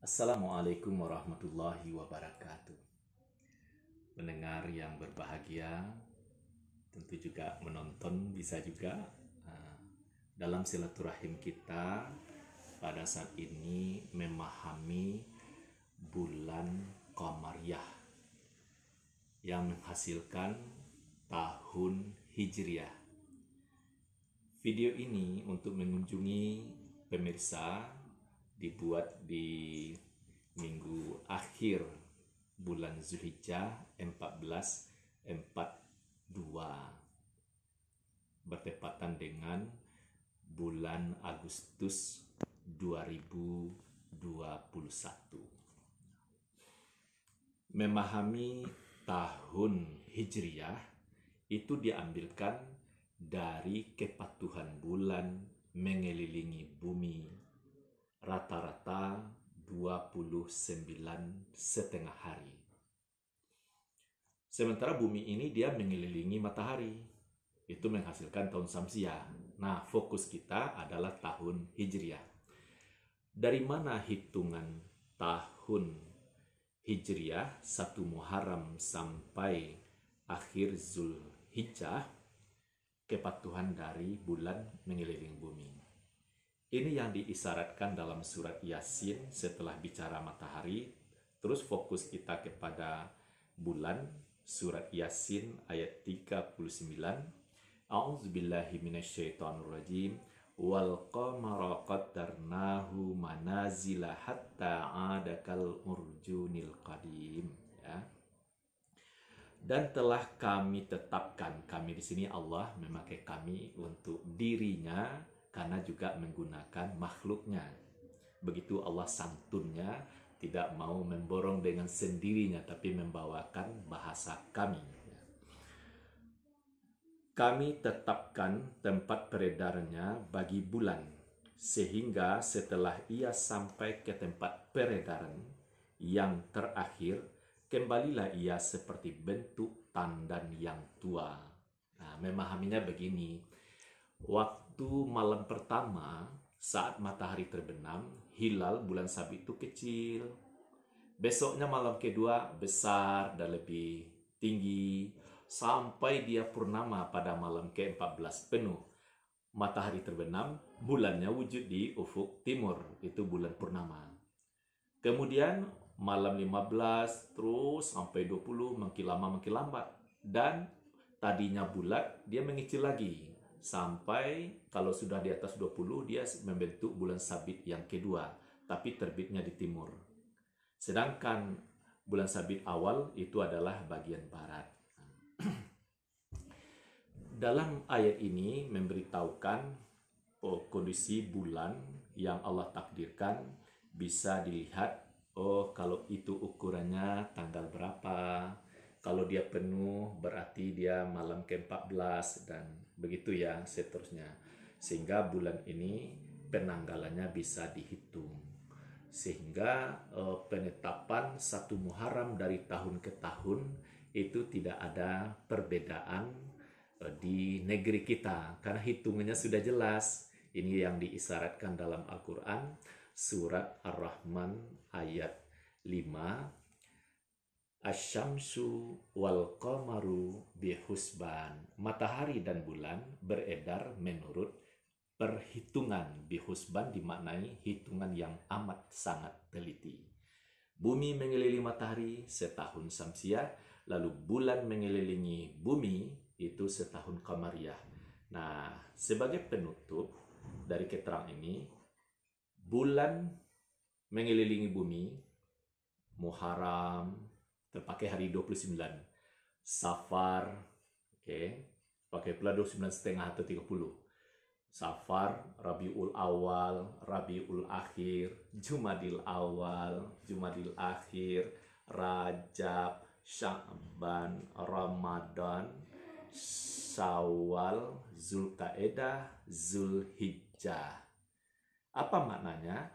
Assalamualaikum warahmatullahi wabarakatuh. Mendengar yang berbahagia, tentu juga menonton bisa juga. Dalam silaturahim kita pada saat ini memahami bulan Qamariyah yang menghasilkan tahun Hijriah. Video ini untuk mengunjungi pemirsa dibuat di minggu akhir bulan Zulhijjah 1442 bertepatan dengan bulan Agustus 2021. Memahami tahun Hijriah itu diambilkan dari kepatuhan bulan mengelilingi bumi rata-rata 29,5 hari. Sementara bumi ini dia mengelilingi matahari. Itu menghasilkan tahun Syamsiah. Nah, fokus kita adalah tahun Hijriah. Dari mana hitungan tahun Hijriah 1 Muharram sampai akhir Zulhijjah? Kepatuhan dari bulan mengelilingi bumi. Ini yang diisyaratkan dalam surat Yasin setelah bicara matahari. Terus fokus kita kepada bulan, surat Yasin ayat 39. A'udzubillahi minasyaitonirrajim. Wal qamara qaddarnahu manazila hatta 'adakal urjunil qadim. Ya. Dan telah kami tetapkan, kami di sini Allah memakai kami untuk dirinya karena juga menggunakan makhluknya. Begitu Allah santunnya, tidak mau memborong dengan sendirinya, tapi membawakan bahasa kami. Kami tetapkan tempat peredarannya bagi bulan, sehingga setelah ia sampai ke tempat peredaran yang terakhir, kembalilah ia seperti bentuk tandan yang tua. Nah, memahaminya begini. Waktu malam pertama, saat matahari terbenam, hilal bulan Sabit itu kecil. Besoknya malam kedua besar dan lebih tinggi. Sampai dia purnama pada malam ke-14 penuh. Matahari terbenam, bulannya wujud di ufuk timur. Itu bulan purnama. Kemudian malam 15 terus sampai 20 makin lama makin lambat. Dan tadinya bulat, dia mengecil lagi. Sampai kalau sudah di atas 20 dia membentuk bulan sabit yang kedua, tapi terbitnya di timur. Sedangkan bulan sabit awal itu adalah bagian barat. Dalam ayat ini memberitahukan kondisi bulan yang Allah takdirkan bisa dilihat. Kalau itu ukurannya tanggal berapa, kalau dia penuh berarti dia malam ke-14 dan begitu ya seterusnya. Sehingga bulan ini penanggalannya bisa dihitung. Sehingga penetapan 1 Muharram dari tahun ke tahun itu tidak ada perbedaan di negeri kita. Karena hitungannya sudah jelas. Ini yang diisyaratkan dalam Al-Quran. Surat Ar-Rahman ayat 5. Asyamsu wal qamaru bihusban. Matahari dan bulan beredar menurut perhitungan. Bihusban dimaknai hitungan yang amat sangat teliti. Bumi mengelilingi matahari setahun Syamsiah, lalu bulan mengelilingi bumi itu setahun Qamariyah. Nah, sebagai penutup dari keterangan ini, bulan mengelilingi bumi Muharram terpakai hari 29, Safar, pakai pula 29,5 atau 30. Safar, Rabiul Awal, Rabiul Akhir, Jumadil Awal, Jumadil Akhir, Rajab, Sya'ban, Ramadan, Syawal, Zulqa'edah, Zulhijjah. Apa maknanya?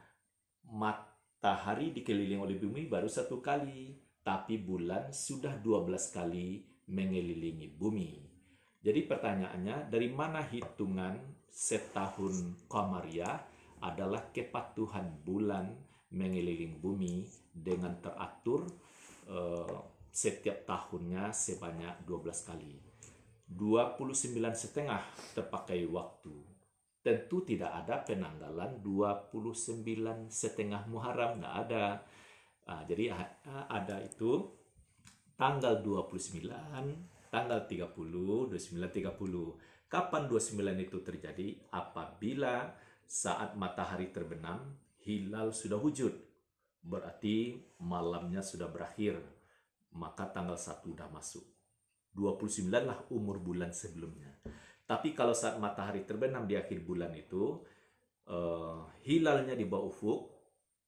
Matahari dikelilingi oleh bumi baru 1 kali, tapi bulan sudah 12 kali mengelilingi bumi. Jadi pertanyaannya, dari mana hitungan setahun Qamariyah? Adalah kepatuhan bulan mengelilingi bumi dengan teratur setiap tahunnya sebanyak 12 kali. 29,5 terpakai waktu. Tentu tidak ada penanggalan 29,5 Muharram, nggak ada. Jadi ada itu tanggal 29, tanggal 30, 29, 30. Kapan 29 itu terjadi? Apabila saat matahari terbenam, hilal sudah wujud. Berarti malamnya sudah berakhir. Maka tanggal 1 sudah masuk. 29 lah umur bulan sebelumnya. Tapi kalau saat matahari terbenam di akhir bulan itu, hilalnya di bawah ufuk,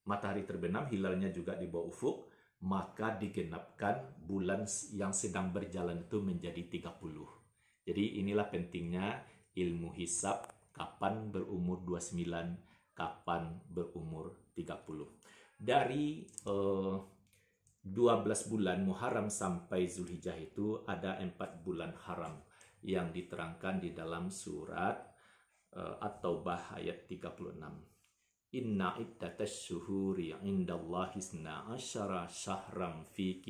matahari terbenam, hilalnya juga di bawah ufuk, maka digenapkan bulan yang sedang berjalan itu menjadi 30. Jadi inilah pentingnya ilmu hisab, kapan berumur 29, kapan berumur 30. Dari 12 bulan Muharram sampai Zulhijjah itu ada 4 bulan haram yang diterangkan di dalam surat At-Taubah ayat 36. Inna iddatash syuhuri indallahi isna asyara syahram fi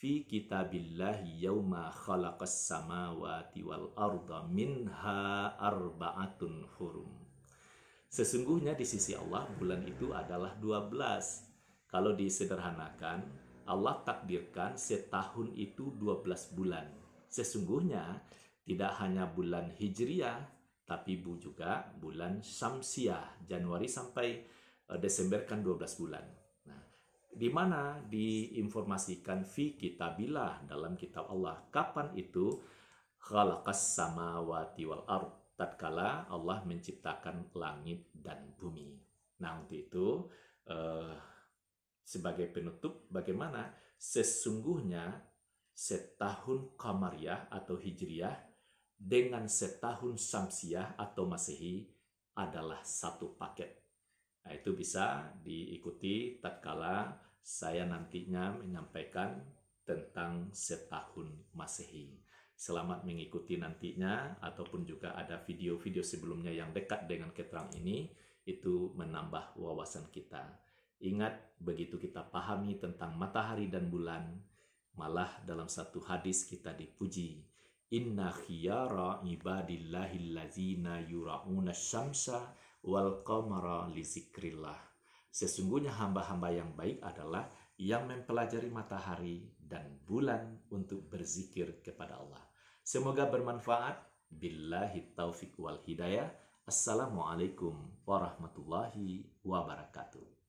kitabillahi yauma khalaqas samawati wal arda minha arba'atun hurum. Sesungguhnya di sisi Allah bulan itu adalah 12. Kalau disederhanakan, Allah takdirkan setahun itu 12 bulan. Sesungguhnya tidak hanya bulan Hijriah, tapi juga bulan Syamsiah, Januari sampai Desember kan 12 bulan. Nah, di mana diinformasikan fi kitabillah, dalam kitab Allah. Kapan itu? Khalaqas samawati wal ard, tatkala Allah menciptakan langit dan bumi. Nah, untuk itu sebagai penutup, bagaimana sesungguhnya setahun Qamariyah atau Hijriyah dengan setahun Syamsiah atau Masehi adalah satu paket. Nah, itu bisa diikuti tatkala saya nantinya menyampaikan tentang setahun Masehi. Selamat mengikuti nantinya, ataupun juga ada video-video sebelumnya yang dekat dengan keterangan ini, itu menambah wawasan kita. Ingat, begitu kita pahami tentang matahari dan bulan, malah dalam satu hadis kita dipuji. Inna khiyara ibadillahi allazina yura'una syamsa wal qamara li zikrillah. Sesungguhnya hamba-hamba yang baik adalah yang mempelajari matahari dan bulan untuk berzikir kepada Allah. Semoga bermanfaat. Billahi taufiq wal hidayah. Assalamualaikum warahmatullahi wabarakatuh.